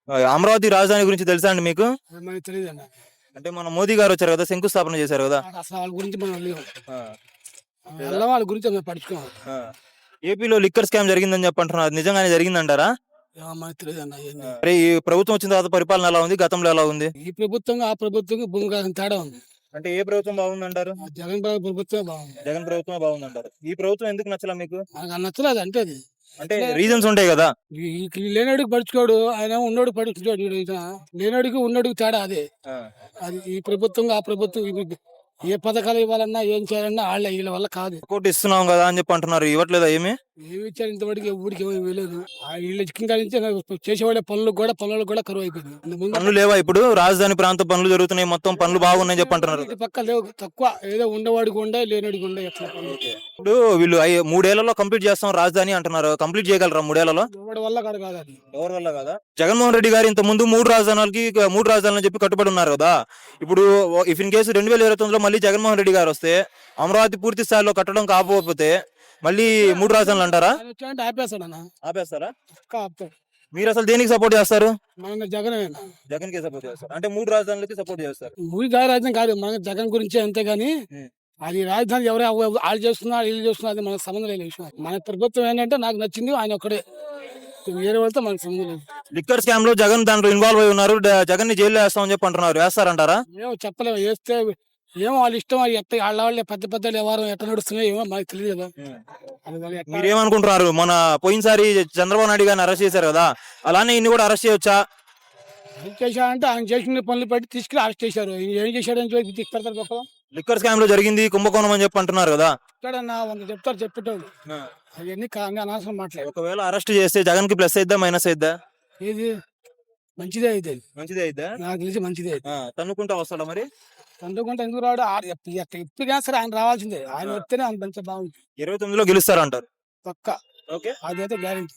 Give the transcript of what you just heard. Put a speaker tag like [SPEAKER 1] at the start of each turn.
[SPEAKER 1] అమరావతి రాజధాని గురించి తెలుసా అండి మీకు?
[SPEAKER 2] మనకి తెలియదండి.
[SPEAKER 1] అంటే మన మోదీ గారు వచ్చారు కదా, శంకుస్థాపన చేశారు కదా.
[SPEAKER 2] అసలు వాళ్ళ గురించి మనం వెళ్ళాం.
[SPEAKER 1] ఆ, లేదా?
[SPEAKER 2] వెళ్ళాం, వాళ్ళ గురించి మేము పట్టించుకోం.
[SPEAKER 1] ఆ. ఏపీలో లిక్కర్ స్కామ్ జరిగిందని చెప్పంటున్నారు, అది నిజంగానే జరిగిందంటారా?
[SPEAKER 2] మనకి తెలియదండి అవన్నీ.
[SPEAKER 1] అరే ఈ ప్రభుత్వం వచ్చిన తర్వాత పరిపాలన ఎలా ఉంది, గతంలో ఎలా ఉంది?
[SPEAKER 2] ఈ ప్రభుత్వం ఆ ప్రభుత్వం భూమి కాసిన తేడా ఉంది.
[SPEAKER 1] అంటే ఏ ప్రభుత్వం బాగుందంటారు?
[SPEAKER 2] ఆ జగన్ బాబు ప్రభుత్వమే బాగుంది.
[SPEAKER 1] జగన్ ప్రభుత్వమే బాగుందంటారు. ఈ ప్రభుత్వం ఎందుకు నచ్చలా మీకు?
[SPEAKER 2] మనకు నచ్చలేదు అంటే అది.
[SPEAKER 1] అంటే రీజన్స్ ఉంటాయి కదా.
[SPEAKER 2] లేనాడికి పడుచుకోడు, ఆయన ఉన్నోడు పడుచుకోడు. లేనాడికి ఉన్నోడికి తేడా అదే.
[SPEAKER 1] ఆ,
[SPEAKER 2] అది ఈ ప్రభుత్వం ఆ ప్రభుత్వం ఏ పథకాలు ఇవ్వాలన్నా ఏం చేయాలన్నా వీళ్ళ వల్ల కాదు.
[SPEAKER 1] సపోర్ట్ ఇస్తున్నాం కదా అని చెప్పి అంటున్నారు, ఇవ్వట్లేదా ఏమి?
[SPEAKER 2] ఏమి ఇచ్చారు ఇంతవరకు ఊరికి ఏమీ ఇవ్వలేదు. వీళ్ళు ఇంకా చేసేవాడే పనులకు కూడా కరువు అయిపోయింది. ఇంతకుముందు
[SPEAKER 1] పనులు లేవా ఇప్పుడు? రాజధాని ప్రాంత పనులు జరుగుతున్నాయి, మొత్తం పనులు బాగున్నాయి చెప్పి అంటున్నారు.
[SPEAKER 2] ఇటు పక్క లేవు, తక్కువ. ఏదో ఉండేవాడికి ఉండే, లేనివాడికి ఉండే. ఎట్లా పనులు
[SPEAKER 1] ఇప్పుడు వీళ్ళు 3 ఏళ్లలో కంప్లీట్ చేస్తాం రాజధాని అంటున్నారు, కంప్లీట్ చేయగలరా 3 ఏళ్లలో?
[SPEAKER 2] ఎవడి వల్ల కాదు కాదు అది.
[SPEAKER 1] ఎవరి వల్ల కదా. జగన్మోహన్ రెడ్డి గారు ఇంత ముందు 3 రాజధానులని చెప్పి కట్టుబడి ఉన్నారు కదా. ఇప్పుడు ఇఫ్ ఇన్ కేసు 2029లో మళ్ళీ జగన్మోహన్ రెడ్డి గారు వస్తే అమరావతి పూర్తి స్థాయిలో కట్టడం కాకపోతే మళ్ళీ 3 రాజధానులు అంటారా?
[SPEAKER 2] ఆయన వచ్చాడంటే ఆపేస్తాడు అన్న.
[SPEAKER 1] ఆపేస్తారా?
[SPEAKER 2] పక్క ఆపుతాడు.
[SPEAKER 1] మీరు అసలు దేనికి సపోర్ట్ చేస్తారు?
[SPEAKER 2] మన జగన్
[SPEAKER 1] జగన్ కి సపోర్ట్ చేస్తారు అంటే 3 రాజధానులకి సపోర్ట్ చేస్తారు.
[SPEAKER 2] ఊరి రాజధాని కాదు, మన జగన్ గురించే అంతేగాని అది రాజధాని ఎవరు వాళ్ళు చేస్తున్నారు వీళ్ళు చేస్తున్నారు అది మనకు సంబంధం లేని విషయం. మన ప్రభుత్వం ఏంటంటే నాకు నచ్చింది ఆయన ఒక్కడే, వేరే వాళ్ళతో మనకు సంబంధం లేదు.
[SPEAKER 1] లిక్కర్ స్కామ్ లో జగన్ దాంట్లో ఇన్వాల్వ్ అయి ఉన్నారు, జగన్ ని జైల్లో వేస్తామని చెప్పి అంటున్నారు, వేస్తారంటారా?
[SPEAKER 2] ఏమో చెప్పలేము, వేస్తే ఏమో వాళ్ళ ఇష్టం. అది ఎట్ట వాళ్ళే పెద్ద పెద్ద వ్యవహారం ఎట్లా నడుస్తున్నాయో ఏమో మనకు తెలియదు కదా. అది వాళ్ళు ఎట్లా
[SPEAKER 1] మీరేమనుకుంటున్నారు? మన పోయినసారి చంద్రబాబు నాయుడు గారిని అరెస్ట్ చేశారు కదా, అలానే ఇన్ని కూడా అరెస్ట్ చేయొచ్చా?
[SPEAKER 2] ఏం చేశాడంటే ఆయన చేసిన పనులు బట్టి తీసుకుని అరెస్ట్ చేశారు. ఈయన ఏం చేశాడని చెప్పి తీసుకెళ్తారు గొప్ప.
[SPEAKER 1] లిక్కర్ స్కామ్ లో జరిగింది కుంభకోణం అని చెప్పి అంటున్నారు కదా.
[SPEAKER 2] చెప్తాడన్నా, వంద చెప్తారు చెప్పేటోళ్ళు. అవన్నీ అనవసరం మాట్లాడు.
[SPEAKER 1] ఒకవేళ అరెస్ట్ చేస్తే జగన్ కి ప్లస్ అయిద్దా మైనస్ అయిద్దా?
[SPEAKER 2] ఏది మంచిదే అయితే,
[SPEAKER 1] మంచిదే అయిద్దా?
[SPEAKER 2] నాకు తెలిసి మంచిదే.
[SPEAKER 1] తన్నుకుంటా వస్తాడా మరి?
[SPEAKER 2] అందుకుంటే ఎందుకు రాడు? ఎప్పుడైనా సరే ఆయన రావాల్సిందే. ఆయన వస్తేనే ఆయన మంచిగా బాగుంది.
[SPEAKER 1] 29లో గెలుస్తారంటారు.
[SPEAKER 2] పక్క
[SPEAKER 1] ఓకే,
[SPEAKER 2] అదైతే గ్యారెంటీ.